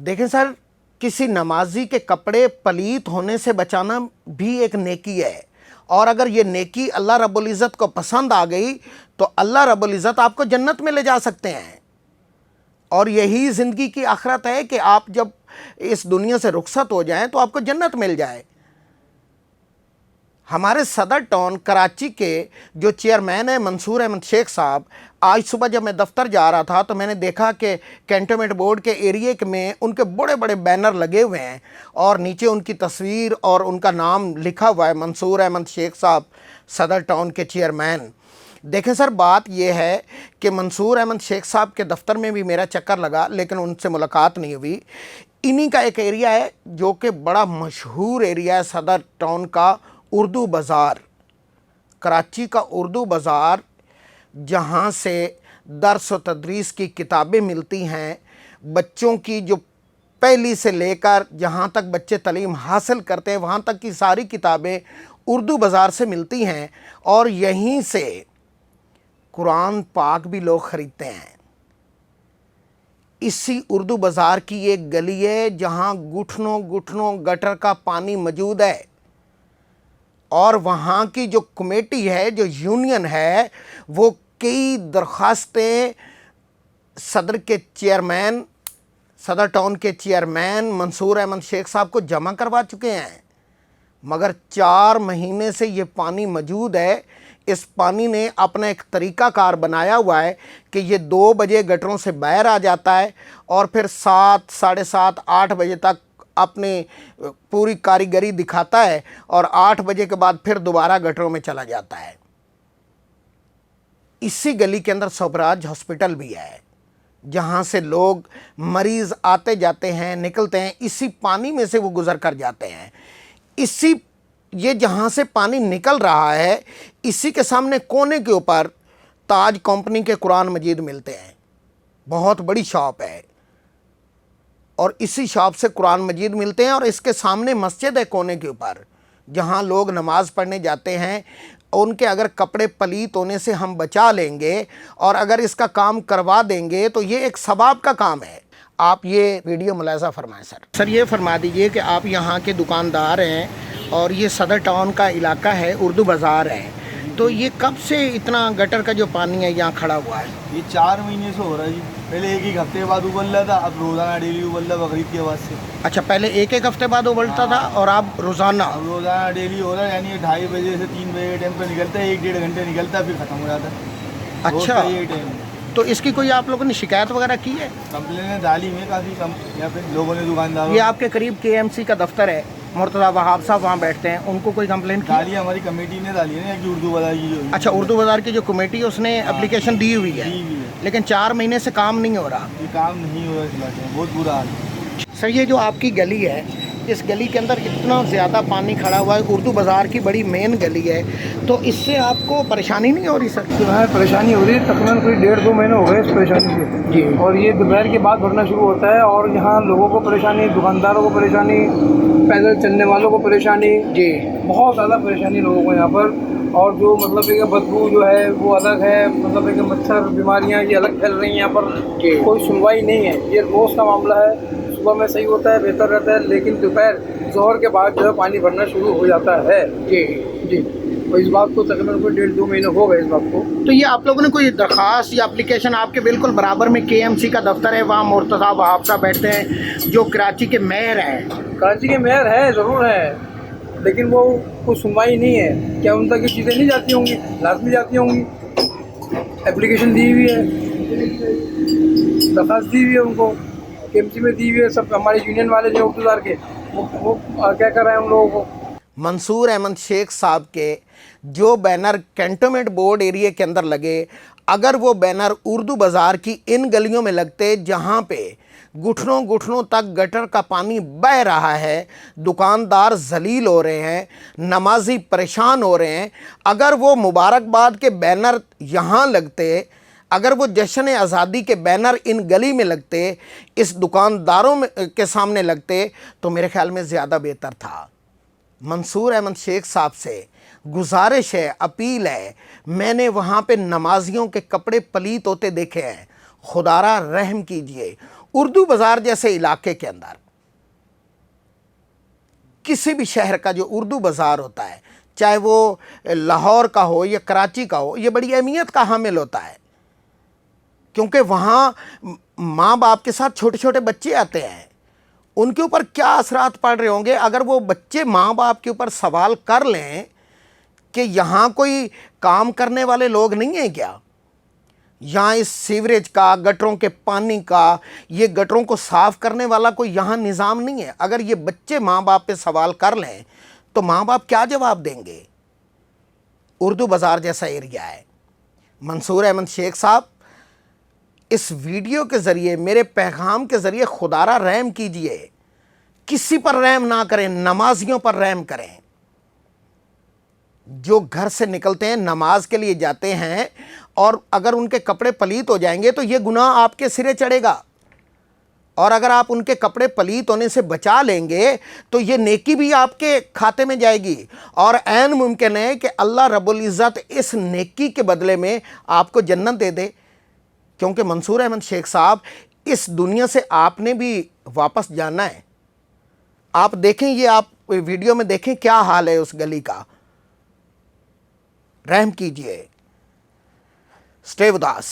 देखें सर, किसी नमाजी के कपड़े पलीत होने से बचाना भी एक नेकी है, और अगर ये नेकी अल्लाह रब्बुल इज़्ज़त को पसंद आ गई तो अल्लाह रब्बुल इज़्ज़त आपको जन्नत में ले जा सकते हैं। और यही ज़िंदगी की आखिरत है कि आप जब इस दुनिया से रुखसत हो जाएं तो आपको जन्नत मिल जाए। हमारे सदर टाउन कराची के जो चेयरमैन है मंसूर अहमद शेख साहब, आज सुबह जब मैं दफ्तर जा रहा था तो मैंने देखा कि कैंटोनमेंट बोर्ड के एरिए में उनके बड़े बड़े बैनर लगे हुए हैं और नीचे उनकी तस्वीर और उनका नाम लिखा हुआ है, मंसूर अहमद शेख साहब सदर टाउन के चेयरमैन। देखें सर, बात यह है कि मंसूर अहमद शेख साहब के दफ्तर में भी मेरा चक्कर लगा लेकिन उनसे मुलाकात नहीं हुई। इन्हीं का एक एरिया है जो कि बड़ा मशहूर एरिया है सदर टाउन का, उर्दू बाज़ार, कराची का उर्दू बाज़ार, जहाँ से दर्स व तदरीस की किताबें मिलती हैं। बच्चों की जो पहली से लेकर जहाँ तक बच्चे तालीम हासिल करते हैं वहाँ तक की सारी किताबें उर्दू बाज़ार से मिलती हैं, और यहीं से कुरान पाक भी लोग ख़रीदते हैं। इसी उर्दू बाज़ार की एक गली है जहाँ घुटनों घुटनों गटर का पानी मौजूद है, और वहाँ की जो कमेटी है, जो यूनियन है, वो कई दरख्वास्तें सदर के चेयरमैन, सदर टाउन के चेयरमैन मंसूर अहमद शेख साहब को जमा करवा चुके हैं, मगर 4 महीने से ये पानी मौजूद है। इस पानी ने अपना एक तरीक़ाकार बनाया हुआ है कि ये 2 बजे गटरों से बाहर आ जाता है और फिर 7, साढ़े 7, 8 बजे तक अपनी पूरी कारीगरी दिखाता है, और 8 बजे के बाद फिर दोबारा गटरों में चला जाता है। इसी गली के अंदर स्वराज हॉस्पिटल भी है, जहाँ से लोग मरीज़ आते जाते हैं, निकलते हैं, इसी पानी में से वो गुज़र कर जाते हैं। ये जहाँ से पानी निकल रहा है, इसी के सामने कोने के ऊपर ताज कंपनी के कुरान मजीद मिलते हैं। बहुत बड़ी शॉप है और इसी शॉप से कुरान मजीद मिलते हैं, और इसके सामने मस्जिद है कोने के ऊपर, जहाँ लोग नमाज पढ़ने जाते हैं। उनके अगर कपड़े पलीत होने से हम बचा लेंगे और अगर इसका काम करवा देंगे तो ये एक सवाब का काम है। आप ये वीडियो मुलाज़ा फरमाएं सर। ये फरमा दीजिए कि आप यहाँ के दुकानदार हैं और ये सदर टाउन का इलाका है, उर्दू बाज़ार है, तो ये कब से इतना गटर का जो पानी है यहाँ खड़ा हुआ है? ये 4 महीने से हो रहा है जी। पहले एक हफ्ते के बाद उबल रहा था, अब रोज़ाना डेली उबल रहा बकरीद के बाद से। अच्छा, पहले एक हफ्ते बाद उबलता था और अब रोज़ाना? अब रोज़ाना डेली हो रहा है, यानी 2:30 बजे से 3 बजे के टाइम पर निकलता है, 1-1.5 घंटे निकलता है, फिर ख़त्म हो जाता है। अच्छा, ये टाइम। तो इसकी कोई आप लोगों ने शिकायत वगैरह की है? कंप्लेन डाली में काफ़ी कम यहाँ पे लोगों ने, दुकानदारों। ये आपके करीब KMC का दफ्तर है, मुर्तज़ा वहाब साहब वहाँ बैठते हैं, उनको कोई कंप्लेंट की? डाली हमारी कमेटी ने डाली है ना, कि उर्दू बाज़ार की जो। अच्छा, उर्दू बाज़ार की जो कमेटी है उसने एप्लीकेशन दी हुई है, लेकिन 4 महीने से काम नहीं हो रहा। ये काम नहीं हो रहा इस इलाके में, बहुत बुरा हाल है सर। ये जो आपकी गली है, इस गली के अंदर इतना ज़्यादा पानी खड़ा हुआ है, उर्दू बाज़ार की बड़ी मेन गली है, तो इससे आपको परेशानी नहीं हो रही सर? जो है परेशानी हो रही है, तकरीबन कोई 1.5-2 महीने हो गए इस परेशानी से जी। और ये दोपहर के बाद भरना शुरू होता है, और यहाँ लोगों को परेशानी, दुकानदारों को परेशानी, पैदल चलने वालों को परेशानी जी, बहुत ज़्यादा परेशानी लोगों को यहाँ पर। और जो मतलब एक बदबू जो है वो अलग है, मतलब एक मच्छर बीमारियाँ ये अलग फैल रही हैं यहाँ पर, कोई सुनवाई नहीं है। ये रोज़ का मामला है। सुबह में सही होता है, बेहतर रहता है, लेकिन दोपहर ज़ोहर के बाद जो है पानी भरना शुरू हो जाता है जी जी। तो इस बात को तकरीबन कोई 1.5-2 महीने हो गए इस बात को। तो ये आप लोगों ने कोई दरख्वास्त या एप्लीकेशन, आपके बिल्कुल बराबर में KMC का दफ्तर है, वहाँ मुर्तज़ा वहाब साहब बैठते हैं जो कराची के मेयर हैं? कराची के मेयर है, ज़रूर है, लेकिन वो कोई सुनवाई नहीं है। क्या उन तक ये चीज़ें नहीं जाती होंगी? लाजमी जाती होंगी। एप्लीकेशन दी हुई है, दरख्वास्त दी हुई है उनको, KMC में दी हुई है। सब हमारे यूनियन वाले जो उर्दू बाज़ार के वो क्या कर रहे हैं उन लोगों को। मंसूर अहमद शेख साहब के जो बैनर कैंटोनमेंट बोर्ड एरिया के अंदर लगे, अगर वो बैनर उर्दू बाज़ार की इन गलियों में लगते जहाँ पे घुटनों घुटनों तक गटर का पानी बह रहा है, दुकानदार जलील हो रहे हैं, नमाजी परेशान हो रहे हैं, अगर वो मुबारकबाद के बैनर यहाँ लगते, अगर वो जश्न आज़ादी के बैनर इन गली में लगते, इस दुकानदारों में के सामने लगते, तो मेरे ख्याल में ज़्यादा बेहतर था। मंसूर अहमद शेख साहब से गुजारिश है, अपील है, मैंने वहाँ पे नमाजियों के कपड़े पलीत होते देखे हैं, खुदारा रहम कीजिए, उर्दू बाज़ार जैसे इलाके के अंदर किसी भी शहर का जो उर्दू बाज़ार होता है, चाहे वो लाहौर का हो या कराची का हो, ये बड़ी अहमियत का हामिल होता है, क्योंकि वहाँ माँ बाप के साथ छोटे छोटे बच्चे आते हैं। उनके ऊपर क्या असरात पड़ रहे होंगे अगर वो बच्चे माँ बाप के ऊपर सवाल कर लें कि यहाँ कोई काम करने वाले लोग नहीं हैं क्या, यहाँ इस सीवरेज का, गटरों के पानी का, ये गटरों को साफ़ करने वाला कोई यहाँ निज़ाम नहीं है। अगर ये बच्चे माँ बाप पे सवाल कर लें तो माँ बाप क्या जवाब देंगे। उर्दू बाज़ार जैसा एरिया है। मंसूर अहमद शेख साहब, इस वीडियो के ज़रिए, मेरे पैगाम के ज़रिए खुदारा रहम कीजिए, किसी पर रहम ना करें, नमाजियों पर रहम करें। जो घर से निकलते हैं, नमाज के लिए जाते हैं, और अगर उनके कपड़े पलीत हो जाएंगे तो ये गुनाह आपके सिरे चढ़ेगा, और अगर आप उनके कपड़े पलीत होने से बचा लेंगे तो ये नेकी भी आपके खाते में जाएगी, और ऐन मुमकिन है कि अल्लाह रब्बुल इज़्ज़त इस नेकी के बदले में आपको जन्नत दे दे। क्योंकि मंसूर अहमद शेख साहब, इस दुनिया से आपने भी वापस जाना है। आप देखें, ये आप वीडियो में देखें क्या हाल है उस गली का। रहम कीजिए। Stay with us.